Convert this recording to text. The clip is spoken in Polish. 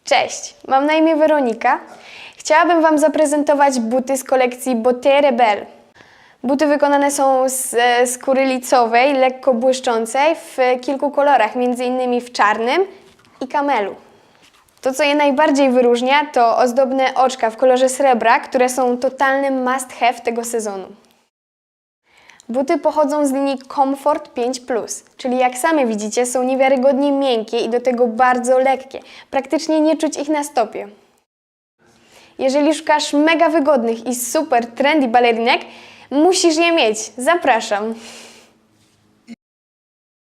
Cześć, mam na imię Weronika. Chciałabym Wam zaprezentować buty z kolekcji Bottega Rebel. Buty wykonane są z skóry licowej, lekko błyszczącej w kilku kolorach, m.in. w czarnym i kamelu. To, co je najbardziej wyróżnia, to ozdobne oczka w kolorze srebra, które są totalnym must have tego sezonu. Buty pochodzą z linii Comfort 5+, czyli jak sami widzicie, są niewiarygodnie miękkie i do tego bardzo lekkie. Praktycznie nie czuć ich na stopie. Jeżeli szukasz mega wygodnych i super trendy balerinek, musisz je mieć. Zapraszam!